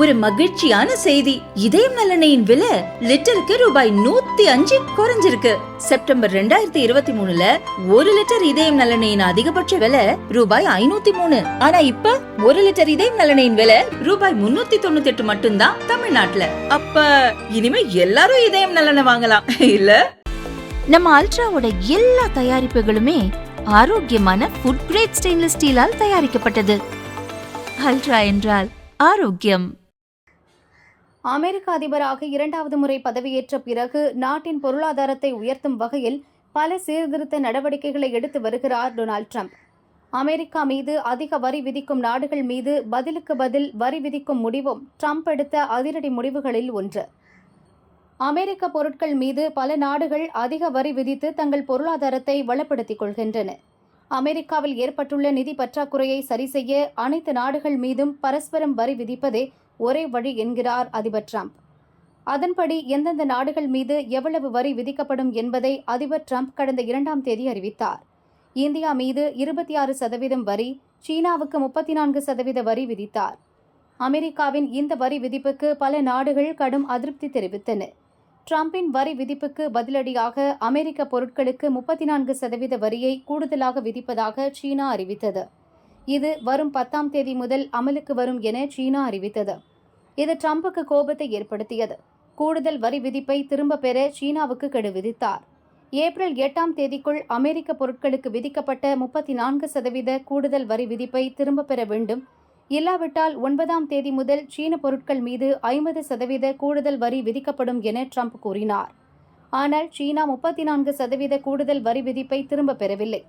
ஒரு மகிழ்ச்சியான செய்தி. இதயம் நல்லெண்ணெயின் விலை லிட்டருக்கு ரூபாய் 105 குறைஞ்சிருக்கு. செப்டம்பர் 2023ல 1 லிட்டர் இதயம் நல்லெண்ணெயின் அதிகபட்ச விலை ரூபாய் 503. ஆனா இப்ப 1 லிட்டர் இதயம் நல்லெண்ணெயின் விலை ரூபாய் 398 மட்டும்தான் தமிழ்நாட்டுல. அப்ப இனிமே எல்லாரும் இதயம் நல்லெண்ணெய் வாங்கலாம் இல்ல? நம்ம அல்ட்ராவோட எல்லா தயாரிப்புகளுமே ஆரோக்கியமான ஃபுட் கிரேட் ஸ்டெயின்லெஸ் ஸ்டீலால் தயாரிக்கப்பட்டது. அல்ட்ரா என்றால் ஆரோக்கியம். அமெரிக்க அதிபராக 2வது முறை பதவியேற்ற பிறகு நாட்டின் பொருளாதாரத்தை உயர்த்தும் வகையில் பல சீர்திருத்த நடவடிக்கைகளை எடுத்து வருகிறார் டொனால்ட் ட்ரம்ப். அமெரிக்கா மீது அதிக வரி விதிக்கும் நாடுகள் மீது பதிலுக்கு பதில் வரி விதிக்கும் முடிவும் ட்ரம்ப் எடுத்த அதிரடி முடிவுகளில் ஒன்று. அமெரிக்க பொருட்கள் மீது பல நாடுகள் அதிக வரி விதித்து தங்கள் பொருளாதாரத்தை வளப்படுத்திக் கொள்கின்றன. அமெரிக்காவில் ஏற்பட்டுள்ள நிதி பற்றாக்குறையை சரிசெய்ய அனைத்து நாடுகள் மீதும் பரஸ்பரம் வரி விதிப்பதே ஒரே வழி என்கிறார் அதிபர் ட்ரம்ப். அதன்படி எந்தெந்த நாடுகள் மீது எவ்வளவு வரி விதிக்கப்படும் என்பதை அதிபர் ட்ரம்ப் கடந்த 2ஆம் தேதி அறிவித்தார். இந்தியா மீது 26% வரி, சீனாவுக்கு 34% வரி விதித்தார். அமெரிக்காவின் இந்த வரி விதிப்புக்கு பல நாடுகள் கடும் அதிருப்தி தெரிவித்தன. ட்ரம்பின் வரி விதிப்புக்கு பதிலடியாக அமெரிக்க பொருட்களுக்கு 34% வரியை கூடுதலாக விதிப்பதாக சீனா அறிவித்தது. இது வரும் 10ஆம் தேதி முதல் அமலுக்கு வரும் என சீனா அறிவித்தது. இது ட்ரம்புக்கு கோபத்தை ஏற்படுத்தியது. கூடுதல் வரி விதிப்பை திரும்ப பெற சீனாவுக்கு கெடு விதித்தார். ஏப்ரல் 8ஆம் தேதிக்குள் அமெரிக்க பொருட்களுக்கு விதிக்கப்பட்ட 34% கூடுதல் வரி விதிப்பை திரும்ப பெற வேண்டும். இல்லாவிட்டால் 9ஆம் தேதி முதல் சீன பொருட்கள் மீது 50% கூடுதல் வரி விதிக்கப்படும் என ட்ரம்ப் கூறினார். ஆனால் சீனா 34% கூடுதல் வரி விதிப்பை திரும்ப பெறவில்லை.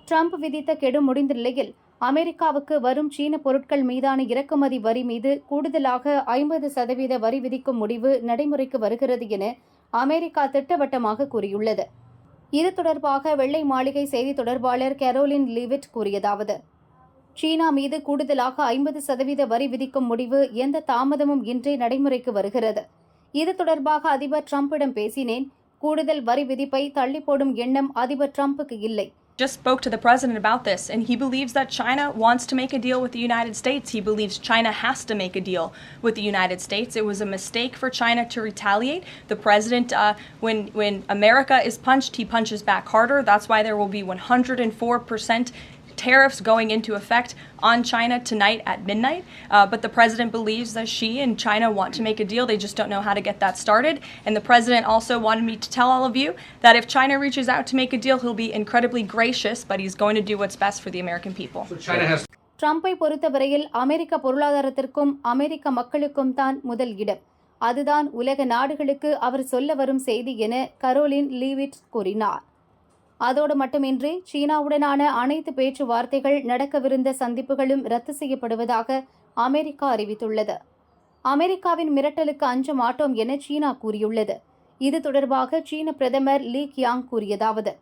ட்ரம்ப் விதித்த கெடு முடிந்த நிலையில் அமெரிக்காவுக்கு வரும் சீன பொருட்கள் மீதான இறக்குமதி வரி மீது கூடுதலாக 50% வரி விதிக்கும் முடிவு நடைமுறைக்கு வருகிறது என அமெரிக்கா திட்டவட்டமாக கூறியுள்ளது. இது தொடர்பாக வெள்ளை மாளிகை செய்தி தொடர்பாளர் கரோலின் லீவிட் கூறியதாவது: சீனா மீது கூடுதலாக 50% வரி விதிக்கும் முடிவு எந்த தாமதமும் இன்றி நடைமுறைக்கு வருகிறது. இது தொடர்பாக அதிபர் ட்ரம்பிடம் பேசினேன். கூடுதல் வரி விதிப்பை தள்ளி போடும் எண்ணம் அதிபர் ட்ரம்புக்கு இல்லை. Just spoke to the president about this, and he believes that China wants to make a deal with the United States. He believes China has to make a deal with the United States. It was a mistake for China to retaliate. The president, when America is punched, he punches back harder. That's why there will be 104% tariffs going into effect on China tonight at midnight. But the president believes that she and China want to make a deal. They just don't know how to get that started. And the president also wanted me to tell all of you that if China reaches out to make a deal, he'll be incredibly gracious, but he's going to do what's best for the American people. ட்ரம்பை பொறுத்தவரையில் அமெரிக்க பொருளாதாரத்திற்கும் அமெரிக்க மக்களுக்கும் தான் முதல் இடம். அதுதான் உலக நாடுகளுக்கு அவர் சொல்ல வரும் செய்தி என கரோலின் லீவிட் கூறினார். அதோடு மட்டுமின்றி சீனாவுடனான அனைத்து பேச்சுவார்த்தைகள், நடக்கவிருந்த சந்திப்புகளும் ரத்து செய்யப்படுவதாக அமெரிக்கா அறிவித்துள்ளது. அமெரிக்காவின் மிரட்டலுக்கு அஞ்ச மாட்டோம் என சீனா கூறியுள்ளது. இது தொடர்பாக சீன பிரதமர் லீ கியாங் கூறியதாவது: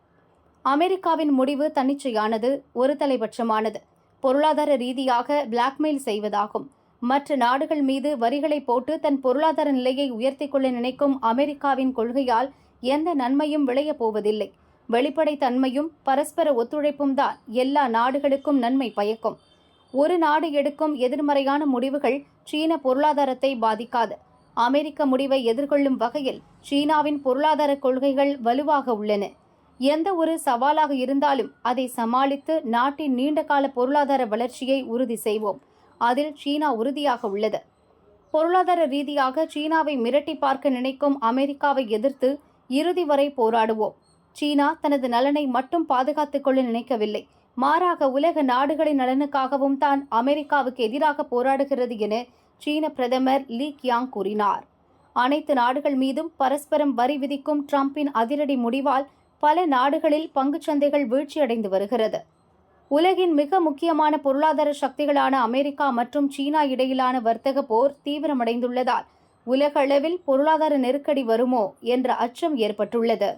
அமெரிக்காவின் முடிவு தன்னிச்சையானது, ஒரு தலைபட்சமானது, பொருளாதார ரீதியாக பிளாக்மெயில் செய்வதாகும். மற்ற நாடுகள் மீது வரிகளை போட்டு தன் பொருளாதார நிலையை உயர்த்திக் கொள்ள நினைக்கும் அமெரிக்காவின் கொள்கையால் எந்த நன்மையும் விளையப் போவதில்லை. வெளிப்படைத்தன்மையும் பரஸ்பர ஒத்துழைப்பும் தான் எல்லா நாடுகளுக்கும் நன்மை பயக்கும். ஒரு நாடு எடுக்கும் எதிர்மறையான முடிவுகள் சீன பொருளாதாரத்தை பாதிக்காது. அமெரிக்க முடிவை எதிர்கொள்ளும் வகையில் சீனாவின் பொருளாதார கொள்கைகள் வலுவாக உள்ளன. எந்த ஒரு சவாலாக இருந்தாலும் அதை சமாளித்து நாட்டின் நீண்டகால பொருளாதார வளர்ச்சியை உறுதி செய்வோம். அதில் சீனா உறுதியாக உள்ளது. பொருளாதார ரீதியாக சீனாவை மிரட்டி பார்க்க நினைக்கும் அமெரிக்காவை எதிர்த்து இறுதி வரை போராடுவோம். சீனா தனது நலனை மட்டும் பாதுகாத்துக் கொள்ள நினைக்கவில்லை, மாறாக உலக நாடுகளின் நலனுக்காகவும் தான் அமெரிக்காவுக்கு எதிராக போராடுகிறது என சீன பிரதமர் லீ கியாங் கூறினார். அனைத்து நாடுகள் மீதும் பரஸ்பரம் வரி விதிக்கும் ட்ரம்பின் அதிரடி முடிவால் பல நாடுகளில் பங்குச்சந்தைகள் வீழ்ச்சியடைந்து வருகிறது. உலகின் மிக முக்கியமான பொருளாதார சக்திகளான அமெரிக்கா மற்றும் சீனா இடையிலான வர்த்தக போர் தீவிரமடைந்துள்ளதால் உலக அளவில் பொருளாதார நெருக்கடி வருமோ என்ற அச்சம் ஏற்பட்டுள்ளது.